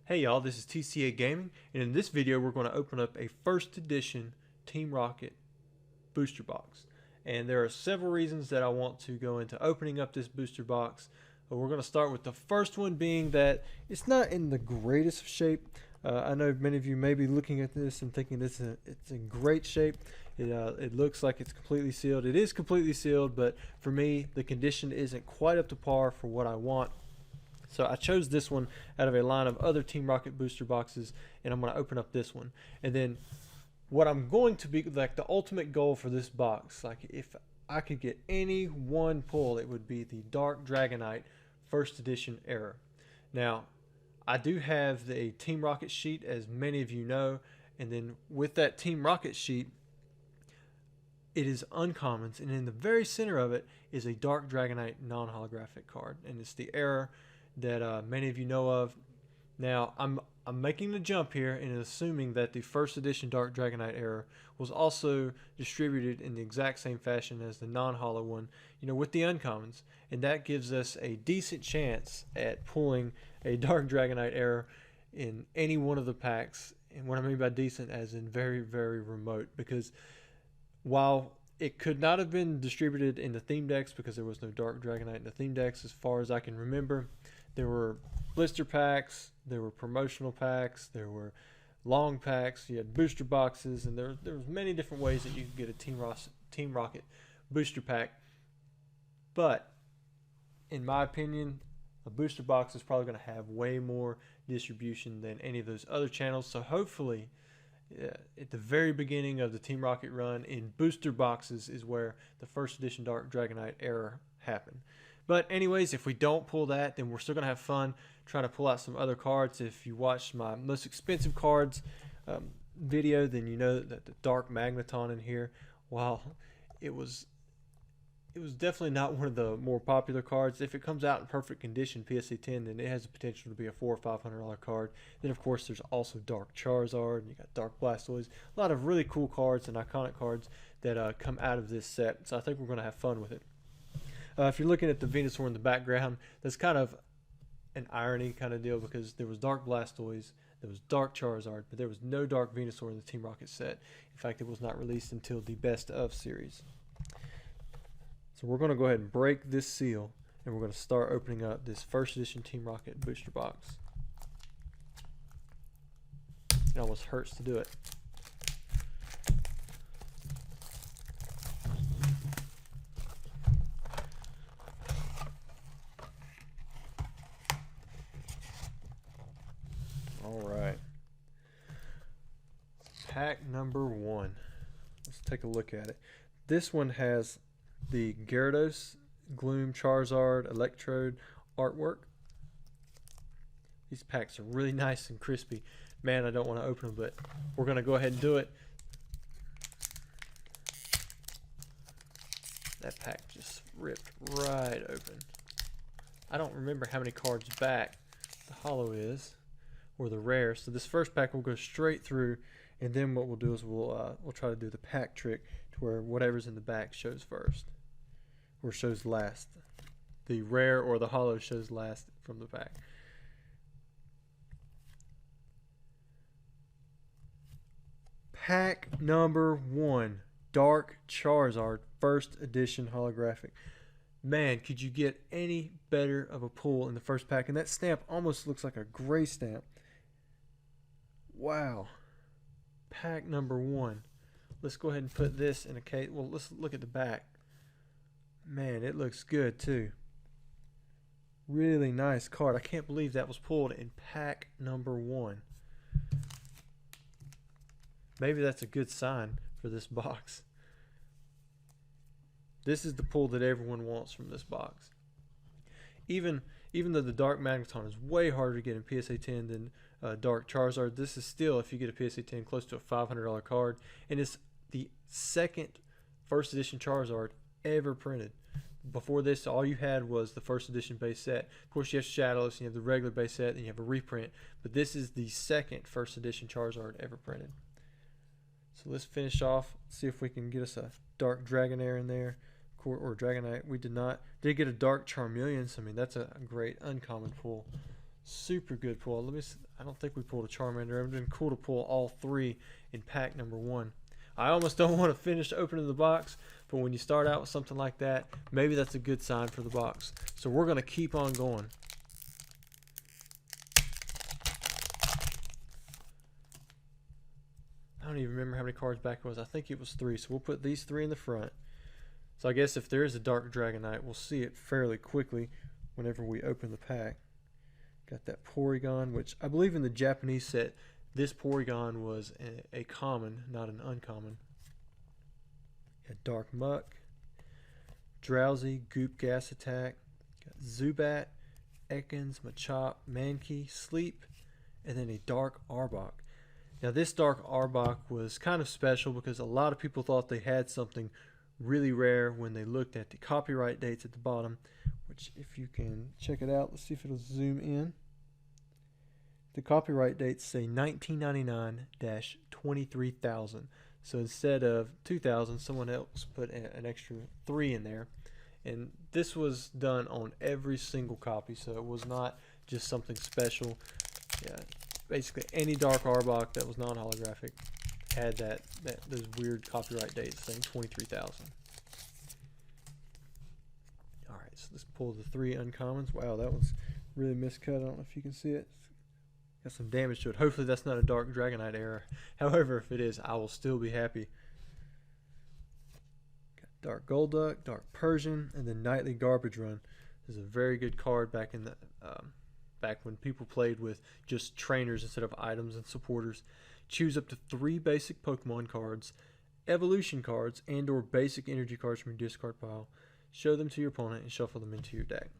Hey y'all, this is TCA Gaming, and in this video we're going to open up a first edition Team Rocket booster box. And there are several reasons that I want to go into opening up this booster box. But we're going to start with the first one being that it's not in the greatest of shape. I know many of you may be looking at this and thinking it's in great shape. It looks like it's completely sealed. It is completely sealed, but for me the condition isn't quite up to par for what I want. So I chose this one out of a line of other Team Rocket booster boxes, and I'm going to open up this one. And then what I'm going to be, like the ultimate goal for this box, like if I could get any one pull, it would be the Dark Dragonite first edition error. Now, I do have the Team Rocket sheet, as many of you know, and then with that Team Rocket sheet, it is uncommons, and in the very center of it is a Dark Dragonite non-holographic card, and it's the error that many of you know of. Now, I'm making the jump here and assuming that the first edition Dark Dragonite error was also distributed in the exact same fashion as the non-holo one, you know, with the uncommons, and that gives us a decent chance at pulling a Dark Dragonite error in any one of the packs. And what I mean by decent, as in very, very remote, because while it could not have been distributed in the theme decks because there was no Dark Dragonite in the theme decks as far as I can remember. There were blister packs, there were promotional packs, there were long packs, you had booster boxes, and there was many different ways that you could get a Team Rocket booster pack. But in my opinion, a booster box is probably going to have way more distribution than any of those other channels. So hopefully, at the very beginning of the Team Rocket run in booster boxes is where the first edition Dark Dragonite error happened. But anyways, if we don't pull that, then we're still going to have fun trying to pull out some other cards. If you watched my most expensive cards video, then you know that the Dark Magneton in here, while it was definitely not one of the more popular cards. If it comes out in perfect condition, PSA 10, then it has the potential to be a $400 or $500 card. Then of course there's also Dark Charizard, and you got Dark Blastoise, a lot of really cool cards and iconic cards that come out of this set. So I think we're going to have fun with it. If you're looking at the Venusaur in the background, that's kind of an irony kind of deal, because there was Dark Blastoise, there was Dark Charizard, but there was no Dark Venusaur in the Team Rocket set. In fact, it was not released until the Best of series. So we're going to go ahead and break this seal, and we're going to start opening up this first edition Team Rocket booster box. It almost hurts to do it. Alright. Pack number 1. Let's take a look at it. This one has the Gyarados, Gloom, Charizard, Electrode artwork. These packs are really nice and crispy. Man, I don't want to open them, but we're going to go ahead and do it. That pack just ripped right open. I don't remember how many cards back the holo is, or the rare. So this first pack will go straight through, and then what we'll do is we'll try to do the pack trick to where whatever's in the back shows first, or shows last. The rare or the holo shows last from the pack. Pack number 1, Dark Charizard, first edition holographic. Man, could you get any better of a pull in the first pack? And that stamp almost looks like a gray stamp. Wow. Pack number 1. Let's go ahead and put this in a case. Well, let's look at the back. Man, it looks good too. Really nice card. I can't believe that was pulled in pack number 1. Maybe that's a good sign for this box. This is the pull that everyone wants from this box. Even though the Dark Magneton is way harder to get in PSA 10 than Dark Charizard, this is still, if you get a PSA 10, close to a $500 card. And it's the second first edition Charizard ever printed. Before this, all you had was the first edition base set. Of course, you have Shadowless, and you have the regular base set, and you have a reprint. But this is the second first edition Charizard ever printed. So let's finish off, see if we can get us a Dark Dragonair in there. or Dragonite. We did not. Did get a Dark Charmeleon, so I mean that's a great uncommon pull. Super good pull. I don't think we pulled a Charmander. It would have been cool to pull all three in pack number 1. I almost don't want to finish opening the box, but when you start out with something like that, maybe that's a good sign for the box. So we're going to keep on going. I don't even remember how many cards back it was. I think it was 3, so we'll put these 3 in the front. So I guess if there is a Dark Dragonite, we'll see it fairly quickly whenever we open the pack. Got that Porygon, which I believe in the Japanese set, this Porygon was a common, not an uncommon. Got Dark Muck, Drowsy, Goop Gas Attack, got Zubat, Ekans, Machop, Mankey, Sleep, and then a Dark Arbok. Now this Dark Arbok was kind of special because a lot of people thought they had something really rare when they looked at the copyright dates at the bottom, which if you can check it out, let's see if it'll zoom in. The copyright dates say 1999-23,000. So instead of 2,000, someone else put an extra 3 in there. And this was done on every single copy, so it was not just something special. Yeah, basically any Dark Arbok that was non-holographic had those weird copyright dates saying 23,000. All right, so let's pull the 3 uncommons. Wow, that one's really miscut. I don't know if you can see it. Got some damage to it. Hopefully that's not a Dark Dragonite error. However, if it is, I will still be happy. Got Dark Golduck, Dark Persian, and then Nightly Garbage Run. This is a very good card back in the back when people played with just trainers instead of items and supporters. Choose up to 3 basic Pokemon cards, evolution cards, and or basic energy cards from your discard pile. Show them to your opponent and shuffle them into your deck.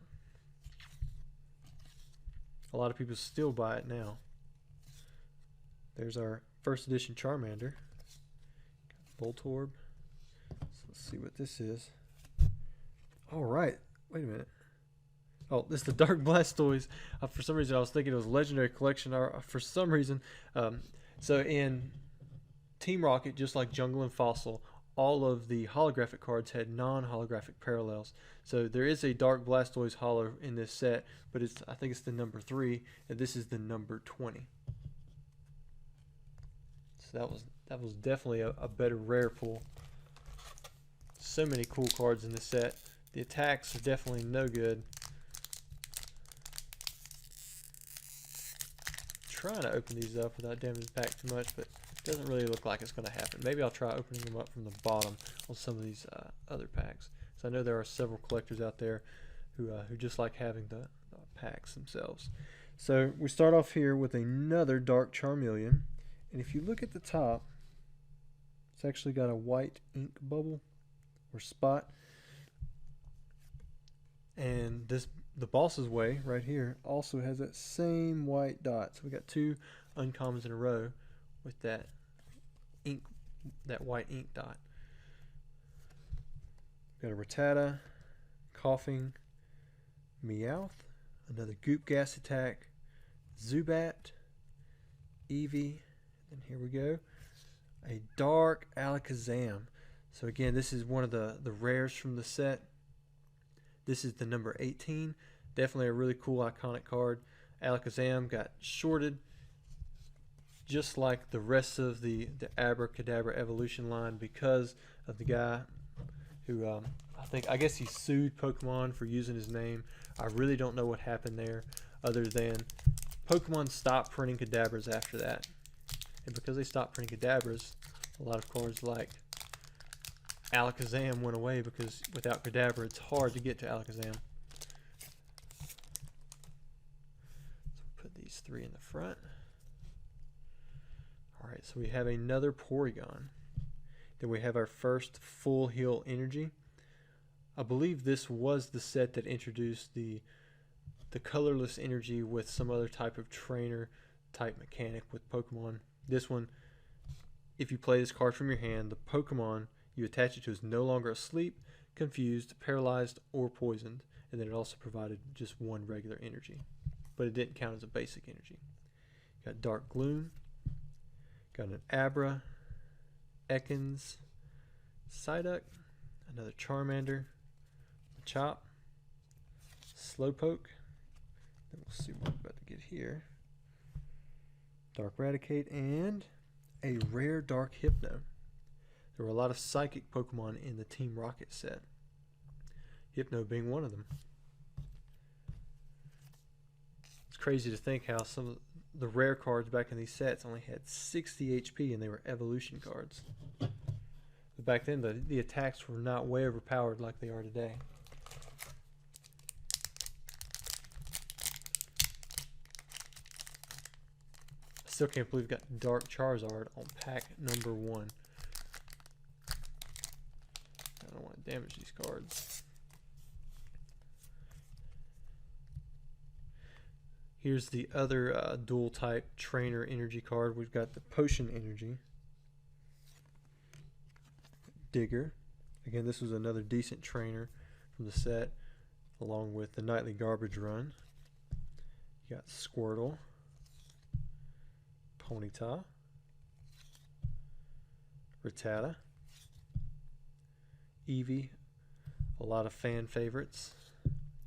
A lot of people still buy it now. There's our first edition Charmander. Voltorb. So let's see what this is. Alright, wait a minute. Oh, this is the Dark Blastoise. For some reason I was thinking it was Legendary Collection. For some reason, so in Team Rocket, just like Jungle and Fossil, all of the holographic cards had non-holographic parallels. So there is a Dark Blastoise holo in this set, but I think it's the number 3, and this is the number 20. So that was definitely a better rare pull. So many cool cards in this set. The attacks are definitely no good. Trying to open these up without damaging the pack too much, but it doesn't really look like it's going to happen. Maybe I'll try opening them up from the bottom on some of these other packs. So I know there are several collectors out there who just like having the packs themselves. So we start off here with another Dark Charmeleon, and if you look at the top, it's actually got a white ink bubble or spot, and the Boss's Way right here also has that same white dot. So we got 2 uncommons in a row with that white ink dot. Got a Rattata, Coughing, Meowth, another Goop Gas Attack, Zubat, Eevee, and here we go, a Dark Alakazam. So again, this is one of the rares from the set. This is the number 18. Definitely a really cool iconic card. Alakazam got shorted just like the rest of the Abracadabra evolution line because of the guy who I guess he sued Pokemon for using his name. I really don't know what happened there other than Pokemon stopped printing Kadabras after that. And because they stopped printing Kadabras, a lot of cards like Alakazam went away because without Kadabra it's hard to get to Alakazam. So put these 3 in the front. Alright, so we have another Porygon. Then we have our first Full Heal Energy. I believe this was the set that introduced the colorless energy with some other type of trainer type mechanic with Pokemon. This one, if you play this card from your hand, the Pokemon you attach it to is no longer asleep, confused, paralyzed, or poisoned. And then it also provided just 1 regular energy, but it didn't count as a basic energy. Got Dark Gloom, got an Abra, Ekans, Psyduck, another Charmander, Machop, Slowpoke, Then we'll see what we're about to get here. Dark Raticate and a rare Dark Hypno. There were a lot of psychic Pokemon in the Team Rocket set, Hypno being one of them. It's crazy to think how some of the rare cards back in these sets only had 60 HP and they were evolution cards. But back then the attacks were not way overpowered like they are today. I still can't believe we got Dark Charizard on pack number 1. I don't want to damage these cards. Here's the other dual type trainer energy card. We've got the Potion Energy. Digger. Again, this was another decent trainer from the set, along with the Nightly Garbage Run. You got Squirtle, Ponyta, Rattata, Eevee, a lot of fan favorites.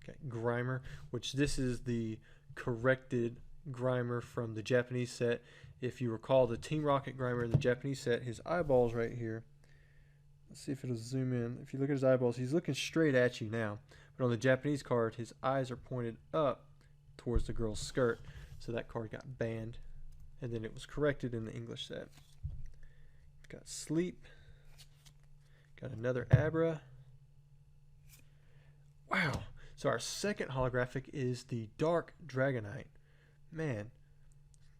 Got Grimer, which this is the corrected Grimer from the Japanese set. If you recall, the Team Rocket Grimer in the Japanese set, his eyeballs right here. Let's see if it'll zoom in. If you look at his eyeballs, he's looking straight at you now. But on the Japanese card, his eyes are pointed up towards the girl's skirt. So that card got banned. And then it was corrected in the English set. We've got Sleep. Got another Abra. Wow. So our second holographic is the Dark Dragonite. Man,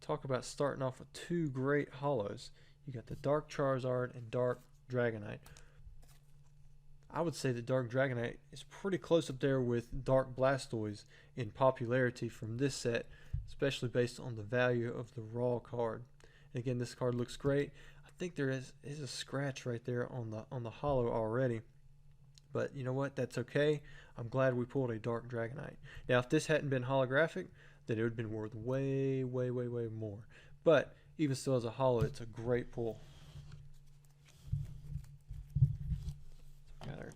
talk about starting off with two great holos. You got the Dark Charizard and Dark Dragonite. I would say the Dark Dragonite is pretty close up there with Dark Blastoise in popularity from this set, especially based on the value of the raw card. And again, this card looks great. I think there is a scratch right there on the holo already. But you know what? That's okay. I'm glad we pulled a Dark Dragonite. Now, if this hadn't been holographic, then it would have been worth way, way, way, way more. But even still, as a holo, it's a great pull. So we got our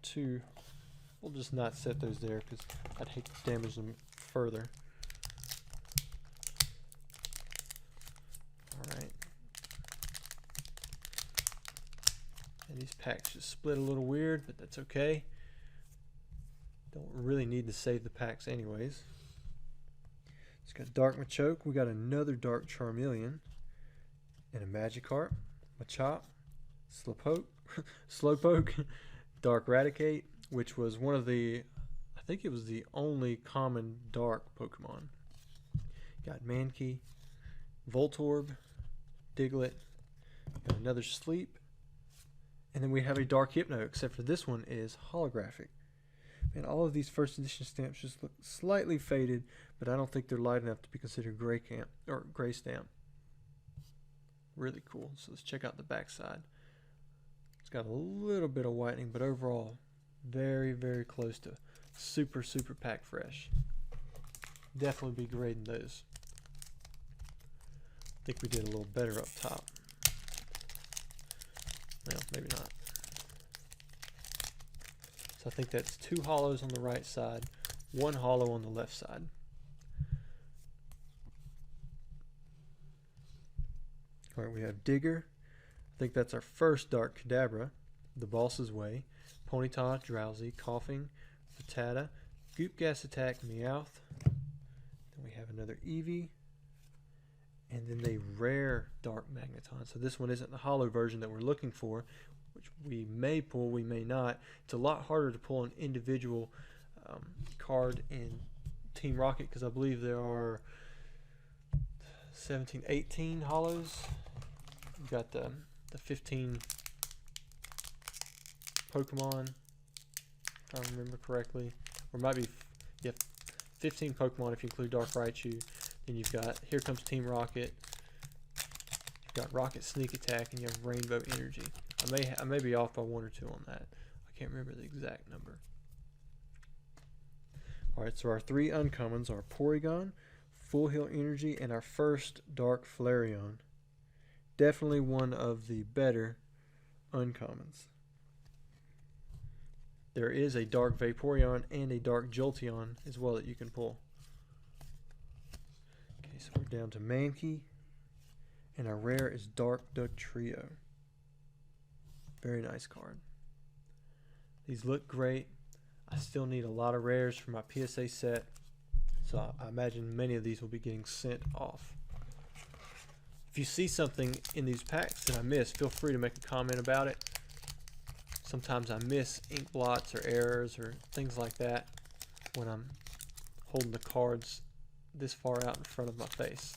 two. We'll just not set those there because I'd hate to damage them further. Alright. And these packs just split a little weird, but that's okay. Don't really need to save the packs anyways. It's got Dark Machoke. We got another Dark Charmeleon. And a Magikarp. Machop. Slowpoke. Dark Raticate, which was one of the, I think it was the only common dark Pokemon. Got Mankey. Voltorb. Diglett. Got another Sleep. And then we have a Dark Hypno, except for this one is holographic. And all of these first edition stamps just look slightly faded, but I don't think they're light enough to be considered gray stamp. Really cool. So let's check out the back side. It's got a little bit of whitening, but overall very, very close to super, super pack fresh. Definitely be grading those. I think we did a little better up top. Well, maybe not. So I think that's two holos on the right side, one holo on the left side. All right, we have Digger. I think that's our first Dark Kadabra, the Boss's Way, Ponyta, Drowsy, Coughing, Rattata, Goop Gas Attack, Meowth. Then we have another Eevee. And then the rare Dark Magneton. So this one isn't the holo version that we're looking for, which we may pull, we may not. It's a lot harder to pull an individual card in Team Rocket because I believe there are 17, 18 holos. You've got the 15 Pokemon, if I remember correctly. Or it might be, yeah, 15 Pokemon if you include Dark Raichu. Then you've got Here Comes Team Rocket. You've got Rocket Sneak Attack, and you have Rainbow Energy. I may be off by one or two on that. I can't remember the exact number. Alright, so our three uncommons are Porygon, Full Heal Energy, and our first Dark Flareon. Definitely one of the better uncommons. There is a Dark Vaporeon and a Dark Jolteon as well that you can pull. So we're down to Mankey, and our rare is Dark Duck Trio. Very nice card. These look great. I still need a lot of rares for my PSA set, so I imagine many of these will be getting sent off. If you see something in these packs that I missed, feel free to make a comment about it. Sometimes I miss ink blots or errors or things like that when I'm holding the cards this far out in front of my face.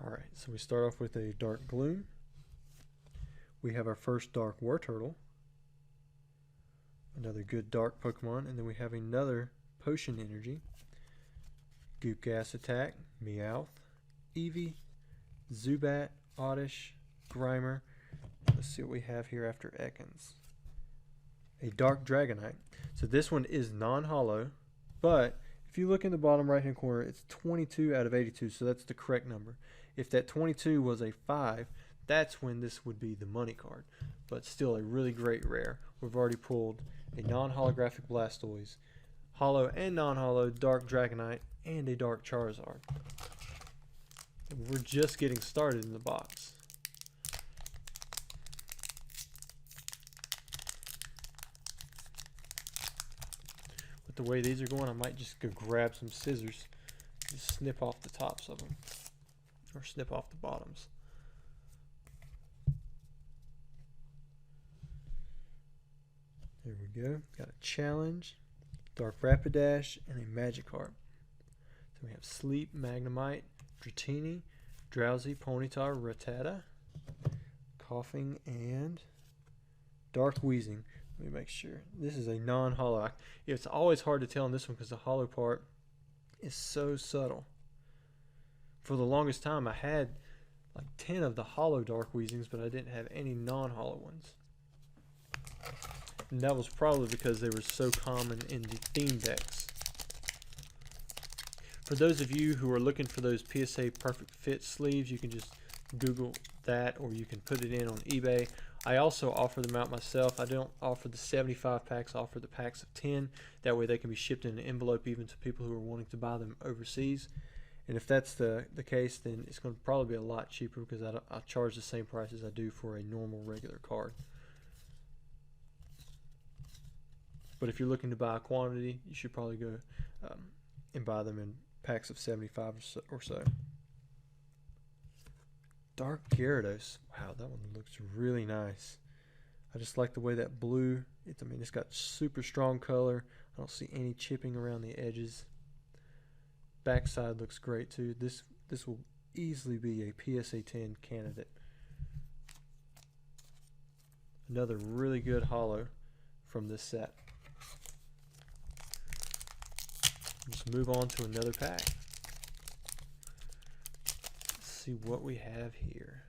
Alright, so we start off with a Dark Gloom. We have our first Dark War Turtle. Another good dark Pokemon. And then we have another Potion Energy. Goop Gas Attack, Meowth, Eevee, Zubat, Oddish, Grimer. Let's see what we have here after Ekans. A Dark Dragonite. So this one is non-holo, but if you look in the bottom right hand corner, it's 22 out of 82, so that's the correct number. If that 22 was a 5, that's when this would be the money card, but still a really great rare. We've already pulled a non-holographic Blastoise, holo and non-holo Dark Dragonite, and a Dark Charizard. And we're just getting started in the box. With the way these are going, I might just go grab some scissors, just snip off the tops of them, or snip off the bottoms. There we go. Got a Challenge, Dark Rapidash, and a Magikarp. So we have Sleep, Magnemite, Dratini, Drowsy, Ponyta, Rattata, Coughing, and Dark Wheezing. Let me make sure. This is a non-holo. It's always hard to tell on this one because the holo part is so subtle. For the longest time, I had like 10 of the holo Dark Wheezings, but I didn't have any non-holo ones. And that was probably because they were so common in the theme decks. For those of you who are looking for those PSA Perfect Fit sleeves, you can just Google that, or you can put it in on eBay. I also offer them out myself. I don't offer the 75 packs, I offer the packs of 10. That way they can be shipped in an envelope even to people who are wanting to buy them overseas. And if that's the case, then it's going to probably be a lot cheaper because I charge the same price as I do for a normal regular card. But if you're looking to buy a quantity, you should probably go and buy them in packs of 75 or so. Dark Gyarados. Wow, that one looks really nice. I just like the way that blue, it's got super strong color. I don't see any chipping around the edges. Backside looks great too. This will easily be a PSA 10 candidate. Another really good holo from this set. Let's move on to another pack. Let's see what we have here.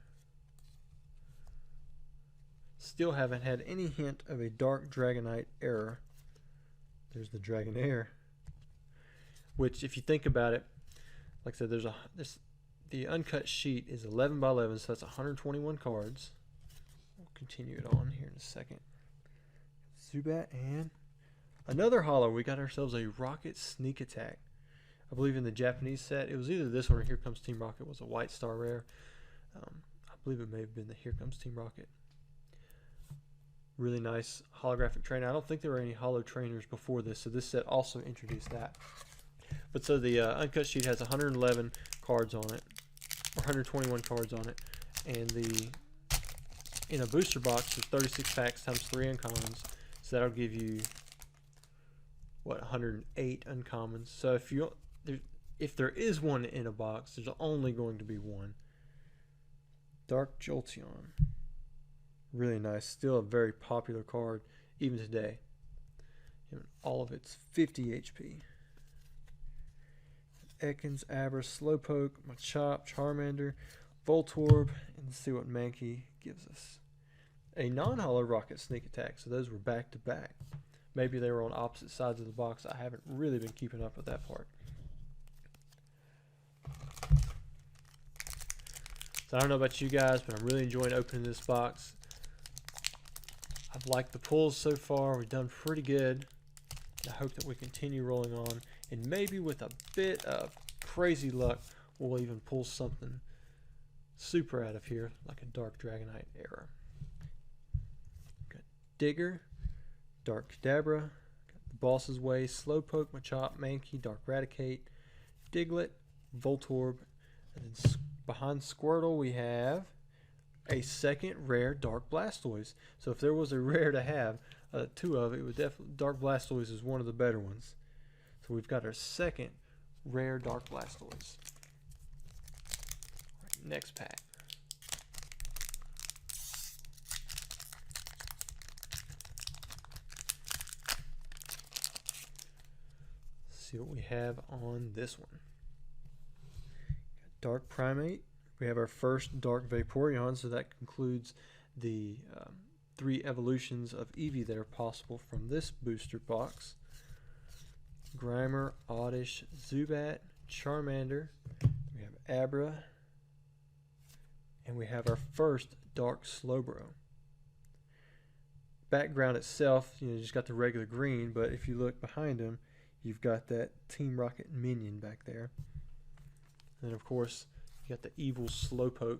Still haven't had any hint of a Dark Dragonite error. There's the Dragonair, which, if you think about it, like I said, the uncut sheet is 11 by 11, so that's 121 cards. We'll continue it on here in a second. Zubat and another holo. We got ourselves a Rocket Sneak Attack. I believe in the Japanese set, it was either this one or Here Comes Team Rocket was a white star rare. I believe it may have been the Here Comes Team Rocket. Really nice holographic trainer. I don't think there were any holo trainers before this, so this set also introduced that. But so the uncut sheet has 111 cards on it, or 121 cards on it, and in a booster box, there's 36 packs times 3 uncommons, so that'll give you what, 108 uncommons. So if there is one in a box, there's only going to be one. Dark Jolteon. Really nice. Still a very popular card even today. And all of it's 50 HP. Ekans, Abra, Slowpoke, Machop, Charmander, Voltorb, and let's see what Mankey gives us. A non-holo Rocket Sneak Attack. So those were back to back. Maybe they were on opposite sides of the box. I haven't really been keeping up with that part. So I don't know about you guys, but I'm really enjoying opening this box. I've liked the pulls so far. We've done pretty good. I hope that we continue rolling on, and maybe with a bit of crazy luck, we'll even pull something super out of here, like a Dark Dragonite error. Got Digger, Dark Kadabra, got the Boss's Way, Slowpoke, Machop, Mankey, Dark Raticate, Diglett, Voltorb, and then behind Squirtle we have a second rare Dark Blastoise. So if there was a rare to have, two of it would definitely, Dark Blastoise is one of the better ones. So we've got our second rare Dark Blastoise. Right, next pack. Let's see what we have on this one. Dark Primate. We have our first Dark Vaporeon, so that concludes the 3 evolutions of Eevee that are possible from this booster box. Grimer, Oddish, Zubat, Charmander. We have Abra. And we have our first Dark Slowbro. Background itself, you just got the regular green, but if you look behind him, you've got that Team Rocket minion back there. And of course, you got the evil Slowpoke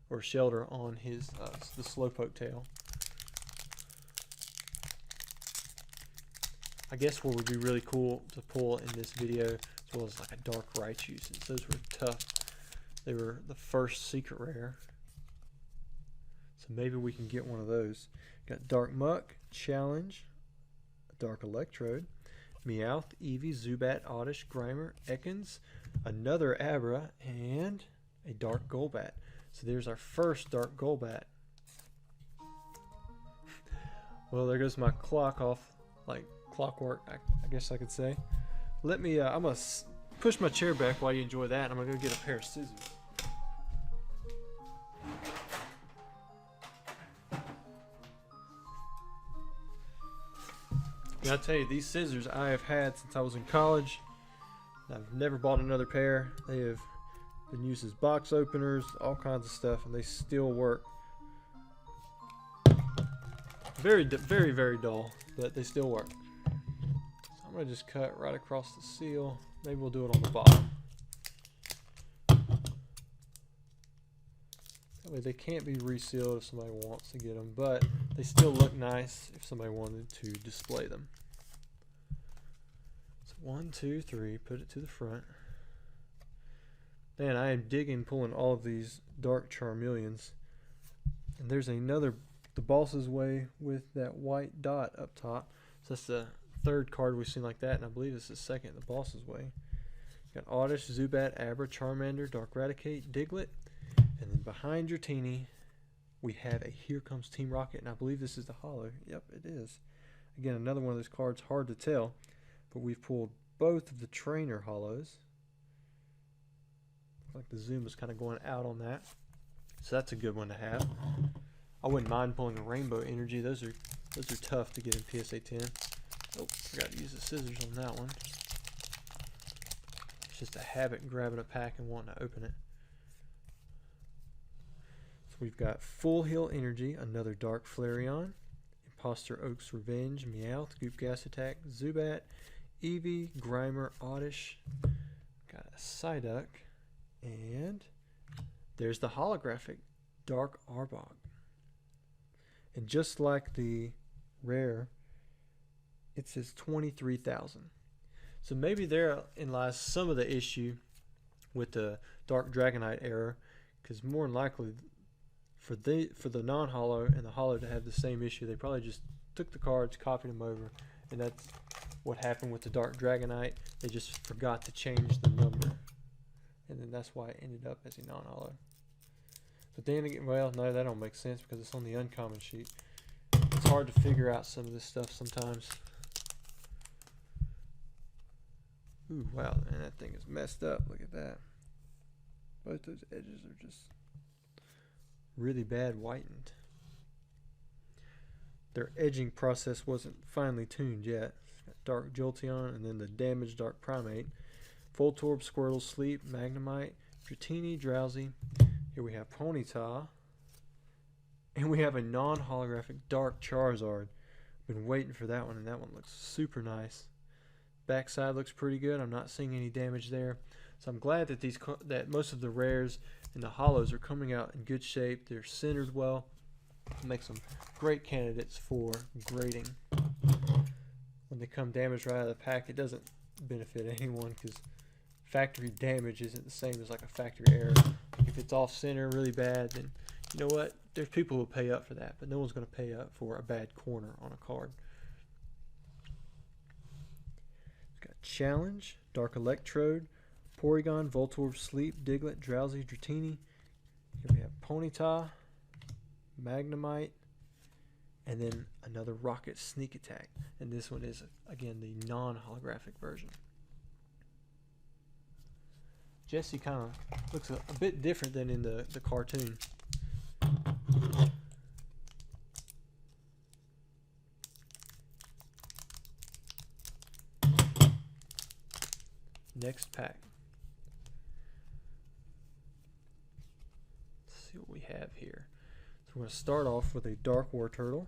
or Shelter on his the Slowpoke tail. I guess what would be really cool to pull in this video as well as like a Dark Raichu, since those were tough. They were the first secret rare. So maybe we can get one of those. Got Dark Muck, Challenge, Dark Electrode, Meowth, Eevee, Zubat, Oddish, Grimer, Ekans, another Abra, and a Dark Golbat. So there's our first Dark Golbat. Well, there goes my clock off, like clockwork, I guess I could say. Let me, I'm going to push my chair back while you enjoy that. I'm going to go get a pair of scissors. And I'll tell you, these scissors I have had since I was in college. I've never bought another pair. They have been used as box openers, all kinds of stuff, and they still work. Very, very dull, but they still work. So I'm going to just cut right across the seal. Maybe we'll do it on the bottom. That way they can't be resealed if somebody wants to get them, but they still look nice if somebody wanted to display them. So 1, 2, 3, put it to the front. Man, I am digging pulling all of these Dark Charmeleons. And there's another, the Boss's Way with that white dot up top. So that's the third card we've seen like that, and I believe it's the second, the Boss's Way. Got Oddish, Zubat, Abra, Charmander, Dark Raticate, Diglett. And then behind your teeny, we have a Here Comes Team Rocket, and I believe this is the holo. Yep, it is. Again, another one of those cards, hard to tell, but we've pulled both of the trainer holos. Looks like the zoom is kind of going out on that, so that's a good one to have. I wouldn't mind pulling a Rainbow Energy. Those are tough to get in PSA 10. Oh, forgot to use the scissors on that one. It's just a habit grabbing a pack and wanting to open it. We've got Full Heal Energy, another Dark Flareon, Imposter Oak's Revenge, Meowth, Goop Gas Attack, Zubat, Eevee, Grimer, Oddish, got a Psyduck, and there's the holographic Dark Arbok. And just like the rare, it says 23,000. So maybe therein lies some of the issue with the Dark Dragonite error, because more than likely, for the non-holo and the holo to have the same issue, they probably just took the cards, copied them over, and that's what happened with the Dark Dragonite. They just forgot to change the number, and then that's why it ended up as a non-holo. But then again, well, no, that don't make sense because it's on the uncommon sheet. It's hard to figure out some of this stuff sometimes. Ooh, wow, man, that thing is messed up. Look at that. Both those edges are just really bad whitened. Their edging process wasn't finely tuned yet. Got Dark Jolteon and then the damaged Dark Primate. Voltorb, Squirtle, Sleep, Magnemite, Dratini, Drowsy. Here we have Ponyta. And we have a non-holographic Dark Charizard. Been waiting for that one, and that one looks super nice. Backside looks pretty good. I'm not seeing any damage there. So I'm glad that that most of the rares and the hollows are coming out in good shape. They're centered well. It makes them great candidates for grading. When they come damaged right out of the pack, it doesn't benefit anyone because factory damage isn't the same as like a factory error. If it's off center really bad, then you know what? There's people who will pay up for that, but no one's going to pay up for a bad corner on a card. It's got Challenge, Dark Electrode, Porygon, Voltorb, Sleep, Diglett, Drowsy, Dratini. Here we have Ponyta, Magnemite, and then another Rocket Sneak Attack. And this one is, again, the non-holographic version. Jessie kind of looks a bit different than in the cartoon. Next pack. Let's see what we have here. So we're going to start off with a Dark War Turtle.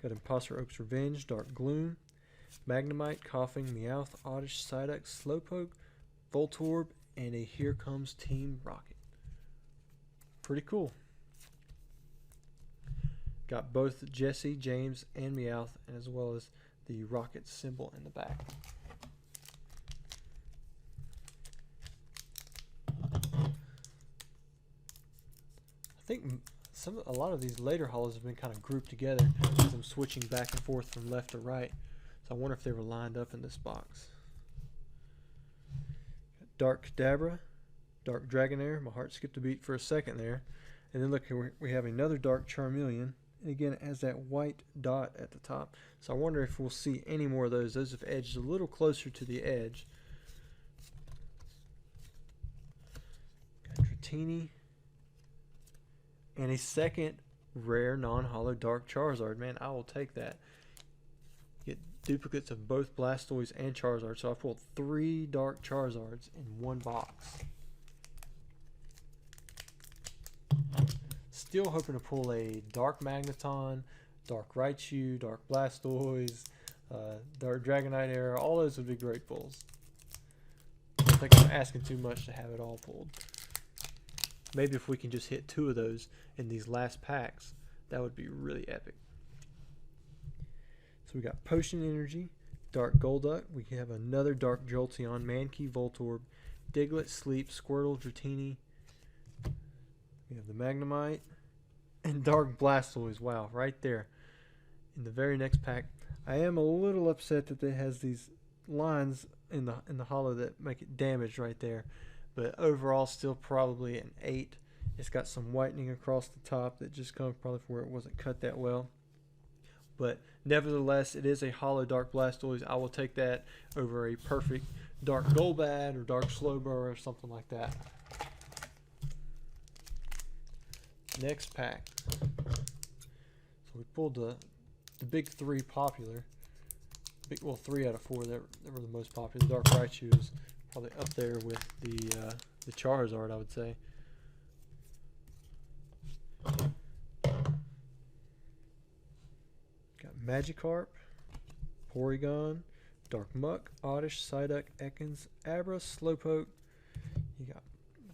Got Imposter Oak's Revenge, Dark Gloom, Magnemite, Coughing, Meowth, Oddish, Psyduck, Slowpoke, Voltorb, and a Here Comes Team Rocket. Pretty cool. Got both Jessie, James, and Meowth, as well as the rocket symbol in the back. I think a lot of these later hollows have been kind of grouped together as I'm switching back and forth from left to right. So I wonder if they were lined up in this box. Dark Kadabra, Dark Dragonair. My heart skipped a beat for a second there. And then look here, we have another Dark Charmeleon. And again, it has that white dot at the top. So I wonder if we'll see any more of those. Those have edged a little closer to the edge. Got Dratini. And a second rare non-hollow Dark Charizard. Man, I will take that. Get duplicates of both Blastoise and Charizard. So I pulled 3 Dark Charizards in one box. Still hoping to pull a Dark Magneton, Dark Raichu, Dark Blastoise, Dark Dragonite era. All those would be great pulls. I think I'm asking too much to have it all pulled. Maybe if we can just hit 2 of those in these last packs, that would be really epic. So we got Potion Energy, Dark Golduck. We have another Dark Jolteon, Mankey, Voltorb, Diglett, Sleep, Squirtle, Dratini. We have the Magnemite and Dark Blastoise. Wow, right there in the very next pack. I am a little upset that it has these lines in the hollow that make it damaged right there. But overall, still probably an 8. It's got some whitening across the top that just comes probably from where it wasn't cut that well. But nevertheless, it is a hollow Dark Blastoise. I will take that over a perfect Dark Golbat or Dark Slowbro or something like that. Next pack. So we pulled the big 3 popular. Well, 3 out of 4 that were the most popular. Dark Raichu is probably up there with the Charizard, I would say. Got Magikarp, Porygon, Dark Muck, Oddish, Psyduck, Ekans, Abra, Slowpoke. You got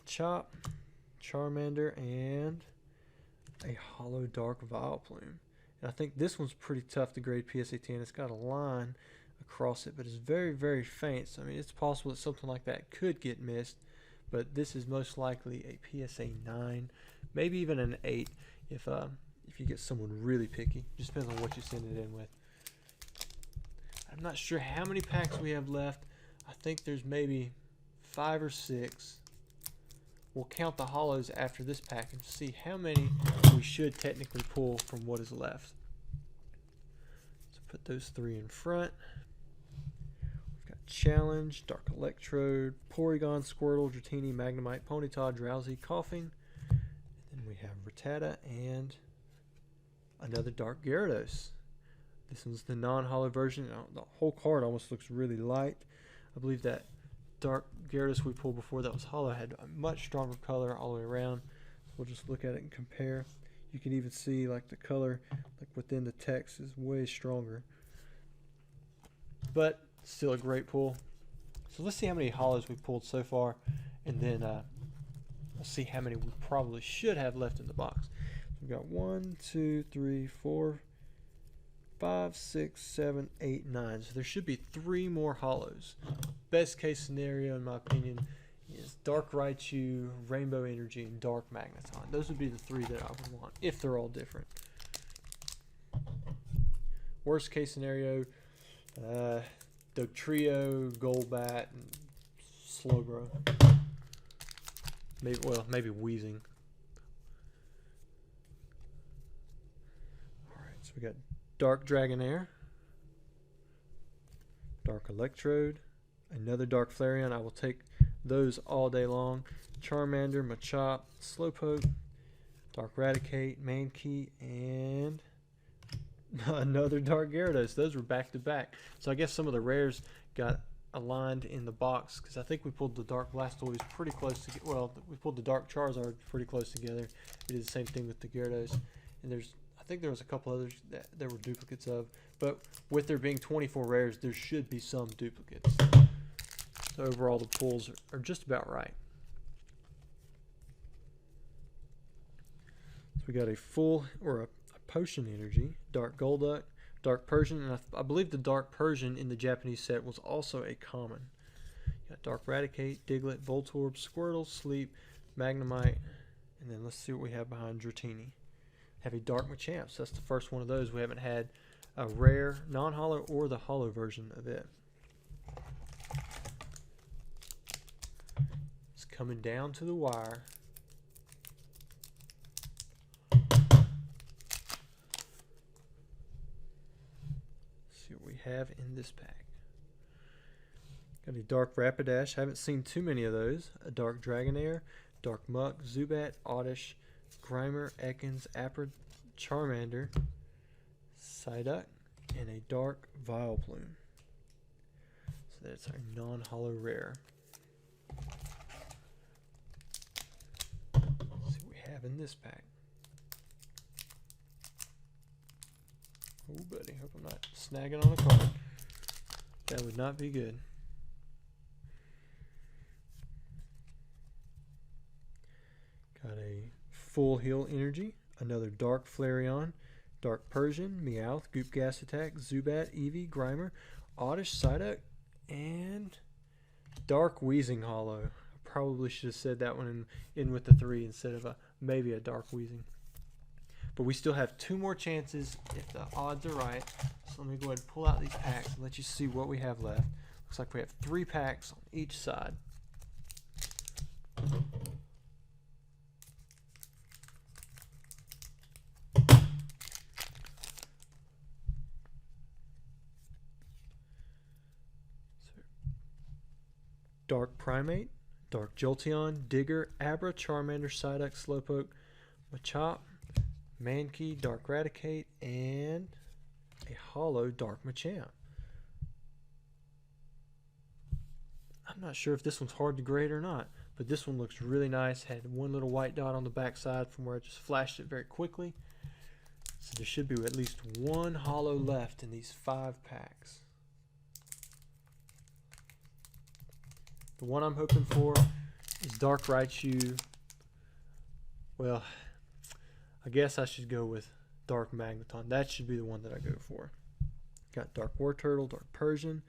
Chop, Charmander, and a hollow Dark Vileplume. And I think this one's pretty tough to grade PSA 10. It's got a line across it, but it's very, very faint. So I mean, it's possible that something like that could get missed, but this is most likely a PSA 9, maybe even an 8 if you get someone really picky. Just depends on what you send it in with. I'm not sure how many packs we have left. I think there's maybe 5 or 6. We'll count the hollows after this pack and see how many we should technically pull from what is left. So put those 3 in front. Challenge, Dark Electrode, Porygon, Squirtle, Dratini, Magnemite, Ponyta, Drowsy, Coughing. And then we have Rattata and another Dark Gyarados. This one's the non-hollow version. The whole card almost looks really light. I believe that Dark Gyarados we pulled before that was hollow had a much stronger color all the way around. So we'll just look at it and compare. You can even see like the color like within the text is way stronger. But still a great pull. So let's see how many hollows we pulled so far, and then we'll see how many we probably should have left in the box. So we've got 1, 2, 3, 4, 5, 6, 7, 8, 9. So there should be 3 more hollows. Best case scenario, in my opinion, is Dark Raichu, Rainbow Energy, and Dark Magneton. Those would be the 3 that I would want, if they're all different. Worst case scenario, Dugtrio, Golbat, and Slowbro. Maybe Weezing. Alright, so we got Dark Dragonair, Dark Electrode, another Dark Flareon. I will take those all day long. Charmander, Machop, Slowpoke, Dark Raticate, Mankey, and another Dark Gyarados. Those were back to back. So I guess some of the rares got aligned in the box, because I think we pulled the Dark Blastoise pretty close to well, we pulled the Dark Charizard pretty close together. We did the same thing with the Gyarados, and I think there was a couple others that there were duplicates of, but with there being 24 rares, there should be some duplicates. So overall, the pulls are just about right. So we got a full, or a Potion Energy, Dark Golduck, Dark Persian, and I believe the Dark Persian in the Japanese set was also a common. You got Dark Raticate, Diglett, Voltorb, Squirtle, Sleep, Magnemite, and then let's see what we have behind Dratini. Have a Dark Machamp. So that's the first one of those. We haven't had a rare, non-holo, or the holo version of it. It's coming down to the wire. See what we have in this pack. Got a Dark Rapidash. Haven't seen too many of those. A Dark Dragonair, Dark Muck, Zubat, Oddish, Grimer, Ekans, Appra, Charmander, Psyduck, and a Dark Vileplume. So that's our non-holo rare. Let's see what we have in this pack. Oh, buddy, hope I'm not snagging on a card. That would not be good. Got a Full Heal Energy, another Dark Flareon, Dark Persian, Meowth, Goop Gas Attack, Zubat, Eevee, Grimer, Oddish, Psyduck, and Dark Weezing Holo. I probably should have said that one in with the 3 instead of maybe a Dark Weezing. But we still have 2 more chances if the odds are right. So let me go ahead and pull out these packs and let you see what we have left. Looks like we have 3 packs on each side. Dark Primate, Dark Jolteon, Digger, Abra, Charmander, Psyduck, Slowpoke, Machop, Mankey, Dark Raticate, and a holo Dark Machamp. I'm not sure if this one's hard to grade or not, but this one looks really nice. Had one little white dot on the back side from where I just flashed it very quickly. So there should be at least 1 holo left in these 5 packs. The one I'm hoping for is Dark Raichu. Well, I guess I should go with Dark Magneton. That should be the one that I go for. Got Dark War Turtle, Dark Persian,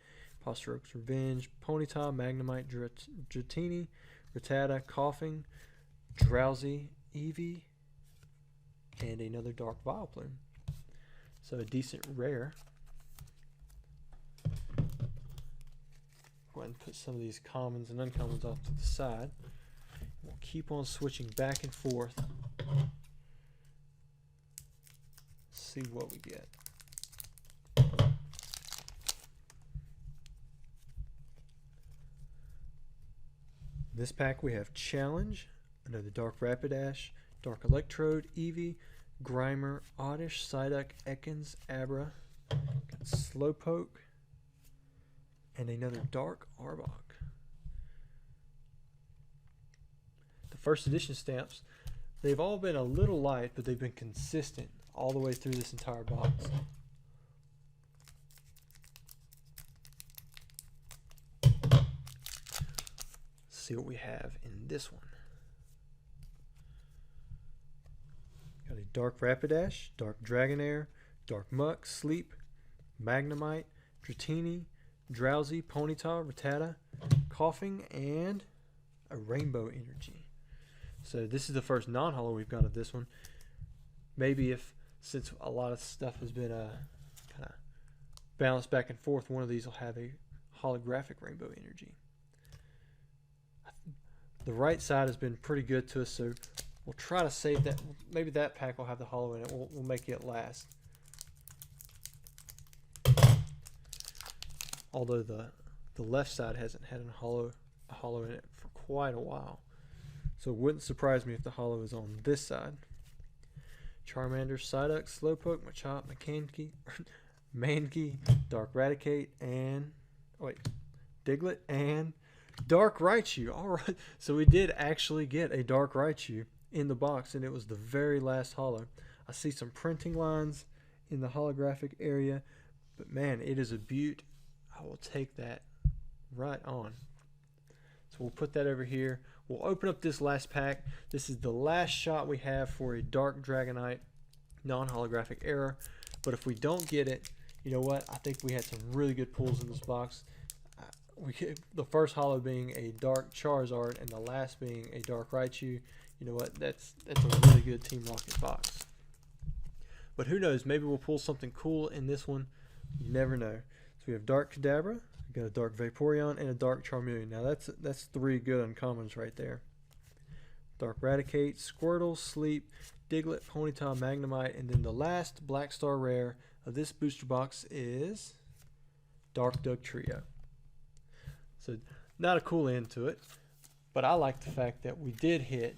Posteroke's Revenge, Ponyta, Magnemite, Dratini, Rattata, Coughing, Drowsy, Eevee, and another Dark Vileplume. So a decent rare. Go ahead and put some of these commons and uncommons off to the side. We'll keep on switching back and forth. See what we get. This pack we have Challenge, another Dark Rapidash, Dark Electrode, Eevee, Grimer, Oddish, Psyduck, Ekans, Abra, got Slowpoke, and another Dark Arbok. The first edition stamps, they've all been a little light, but they've been consistent all the way through this entire box. see what we have in this one. Got a Dark Rapidash, Dark Dragonair, Dark Muck, Sleep, Magnemite, Dratini, Drowsy, Ponyta, Rattata, Coughing, and a Rainbow Energy. So this is the first non-holo we've got of this one. Maybe since a lot of stuff has been kind of balanced back and forth, one of these will have a holographic Rainbow Energy. The right side has been pretty good to us, so we'll try to save that. Maybe that pack will have the holo in it. We'll make it last. Although the left side hasn't had a holo in it for quite a while. So it wouldn't surprise me if the holo is on this side. Charmander, Psyduck, Slowpoke, Machop, Mankey, Dark Raticate, and Diglett, and Dark Raichu. Alright, so we did actually get a Dark Raichu in the box, and it was the very last holo. I see some printing lines in the holographic area, but man, it is a beaut. I will take that right on. So we'll put that over here. We'll open up this last pack. This is the last shot we have for a Dark Dragonite non-holographic error. But if we don't get it, you know what? I think we had some really good pulls in this box. The first holo being a Dark Charizard and the last being a Dark Raichu. You know what? That's a really good Team Rocket box. But who knows? Maybe we'll pull something cool in this one. You never know. So we have Dark Kadabra, we got a Dark Vaporeon, and a Dark Charmeleon. Now that's three good uncommons right there. Dark Raticate, Squirtle, Sleep, Diglett, Ponyta, Magnemite, and then the last Black Star Rare of this booster box is Dark Dugtrio. So not a cool end to it, but I like the fact that we did hit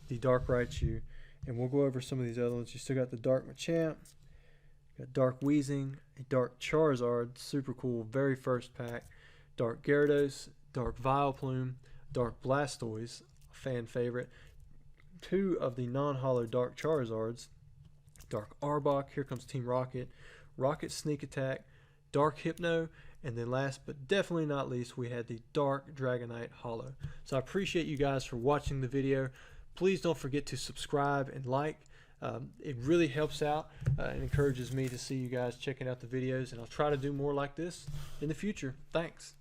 the Dark Raichu, and we'll go over some of these other ones. You still got the Dark Machamp, got Dark Weezing, a Dark Charizard, super cool, very first pack, Dark Gyarados, Dark Vileplume, Dark Blastoise, a fan favorite, two of the non-holo Dark Charizards, Dark Arbok, here comes Team Rocket, Rocket Sneak Attack, Dark Hypno, and then last but definitely not least, we had the Dark Dragonite holo. So I appreciate you guys for watching the video. Please don't forget to subscribe and like. It really helps out and encourages me to see you guys checking out the videos, and I'll try to do more like this in the future. Thanks.